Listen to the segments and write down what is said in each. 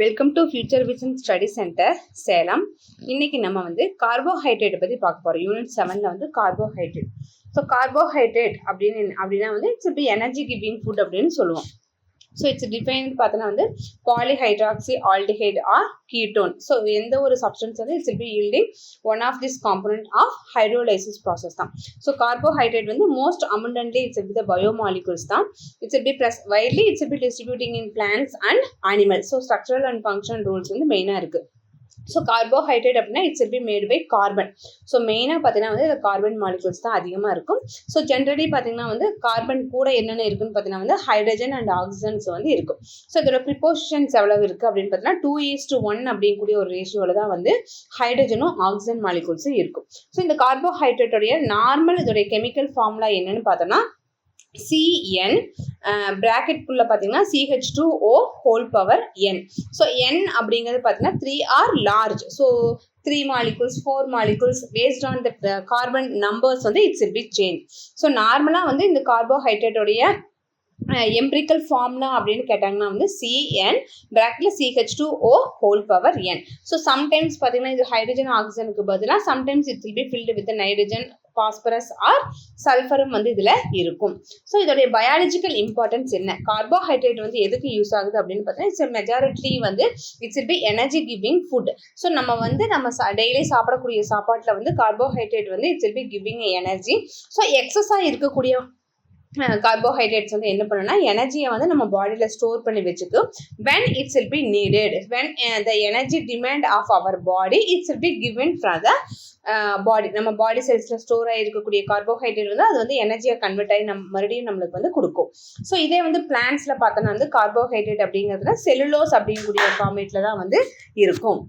Welcome to future vision study centre Salem. இன்னைக்கு நம்ம வந்து கார்போஹைட்ரேட் பற்றி பார்க்க போகிறோம். யூனிட் 7ல் வந்து கார்போஹைட்ரேட். ஸோ கார்போஹைட்ரேட் அப்படின்னா வந்து it's be energy giving food அப்படின்னு சொல்லுவோம். ஸோ இட்ஸ் டிஃபைன்ட் பார்த்தோன்னா வந்து polyhydroxy aldehyde or ketone. So எந்த ஒரு சப்ஸ்டன்ஸ் வந்து it's be yielding one of this component of hydrolysis process தான். ஸோ கார்போஹைட்ரேட் வந்து most abundantly it's be the biomolecules தான். It's be widely it's be distributing in plants and animals. So structural and functional rules வந்து மெயினாக இருக்குது. So carbohydrate அப்படின்னா it's be made by carbon. So மெயினாக பார்த்தீங்கன்னா வந்து carbon molecules தான் அதிகமாக இருக்கும். ஸோ ஜென்ரலி பார்த்தீங்கன்னா வந்து கார்பன் கூட என்னென்ன இருக்குன்னு பார்த்தீங்கன்னா வந்து ஹைட்ரஜன் அண்ட் ஆக்சிஜன்ஸ் வந்து இருக்கும். ஸோ இதோட ப்ரிப்போர்ஷன்ஸ் எவ்வளவு இருக்குது அப்படின்னு பார்த்தீங்கன்னா 2:1 அப்படிங்கக்கூடிய ஒரு ரேஷியோவில் தான் வந்து ஹைட்ரஜனும் ஆக்சிஜன் மாலிகூல்ஸும் இருக்கும். ஸோ இந்த கார்போஹைட்ரேட்டோடைய நார்மல் இதோடைய கெமிக்கல் ஃபார்முலா என்னன்னு பார்த்தோம்னா CN பிராக்கெட்குள்ள பார்த்தீங்கன்னா CH2O whole power N. So N அப்படிங்கிறது பார்த்தீங்கன்னா 3 R large. So 3 molecules 4 molecules based on the carbon numbers வந்து it's will be change. So நார்மலாக வந்து இந்த கார்போஹைட்ரேட்டோடைய எம்பிரிக்கல் ஃபார்ம்னா அப்படின்னு கேட்டாங்கன்னா வந்து CN பிராக்கெட்ல CH2O whole power N. So sometimes பார்த்தீங்கன்னா இது ஹைட்ரஜன் ஆக்சிஜனுக்கு பதிலாக sometimes it will be filled with nitrogen phosphorus or சல்ஃபரும் வந்து இதில் இருக்கும். ஸோ இதோடைய பயாலஜிக்கல் இம்பார்ட்டன்ஸ் என்ன, கார்போஹைட்ரேட் வந்து எதுக்கு யூஸ் ஆகுது அப்படின்னு பார்த்தீங்கன்னா இட்ஸ் மெஜாரிட்டி வந்து it's be energy giving food. So நம்ம டெய்லி சாப்பிடக்கூடிய சாப்பாட்டில் வந்து கார்போஹைட்ரேட் வந்து it's be giving energy. So எக்ஸஸாக இருக்கக்கூடிய கார்போஹைட்ரேட்ஸ் வந்து என்ன பண்ணுன்னா எனர்ஜியை வந்து நம்ம பாடியில் ஸ்டோர் பண்ணி வச்சுக்கும். when it will be needed, when the energy demand of our body it will be given from the பாடி. நம்ம பாடி செல்ஸில் ஸ்டோர் ஆகி இருக்கக்கூடிய கார்போஹைட்ரேட் வந்து அது வந்து எனர்ஜியை கன்வெர்ட் ஆகி மறுபடியும் நம்மளுக்கு வந்து கொடுக்கும். ஸோ இதே வந்து பிளான்ட்ஸில் பார்த்தோன்னா வந்து கார்போஹைட்ரேட் அப்படிங்கிறதுல செல்லுலோஸ் அப்படிங்கக்கூடிய ஃபார்மேட்டில் தான் வந்து இருக்கும்.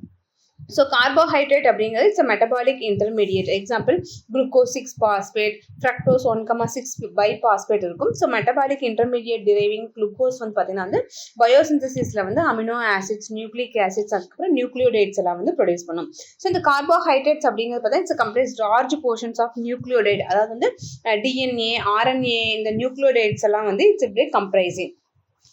ஸோ கார்போஹைட்ரேட் அப்படிங்கிறது it's metabolic intermediate. Example glucose 6 phosphate, fructose 1,6 bisphosphate இருக்கும். So metabolic intermediate driving glucose வந்து பார்த்தீங்கன்னா வந்து பயோசிந்தசிஸில் வந்து அமினோ ஆசிட்ஸ், நியூக்ளிக் ஆசிட்ஸ், அதுக்கப்புறம் நியூக்ளியோடைட்ஸ் எல்லாம் வந்து ப்ரொடியூஸ் பண்ணும். ஸோ இந்த கார்போஹைட்ரேட்ஸ் அப்படிங்கிறது பார்த்தா it's complete large portions of nucleotide, அதாவது வந்து DNA, RNA இந்த நியூக்ளியோடைட்ஸ் எல்லாம் வந்து இட்ஸ் இப்படி கம்ப்ரைசிங்.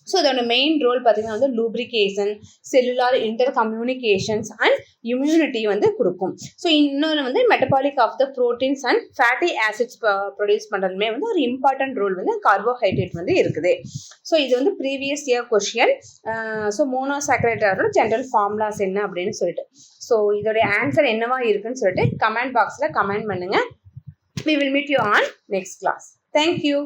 ஸோ இதோட மெயின் ரோல் பார்த்தீங்கன்னா வந்து lubrication, cellular intercommunications and immunity வந்து கொடுக்கும். ஸோ இன்னொன்று வந்து metabolic of the proteins and fatty acids produce பண்ணுறதுமே வந்து ஒரு இம்பார்ட்டன்ட் ரோல் வந்து கார்போஹைட்ரேட் வந்து இருக்குது. ஸோ இது வந்து ப்ரீவியஸ் இயர் கொஸ்டின். ஸோ மோனோசாக்கரைடோட ஜென்ரல் ஃபார்முலாஸ் என்ன அப்படின்னு சொல்லிட்டு, ஸோ இதோடைய ஆன்சர் என்னவா இருக்குன்னு சொல்லிட்டு கமெண்ட் பாக்ஸில் கமெண்ட் பண்ணுங்கள். We will meet you on next class. Thank you.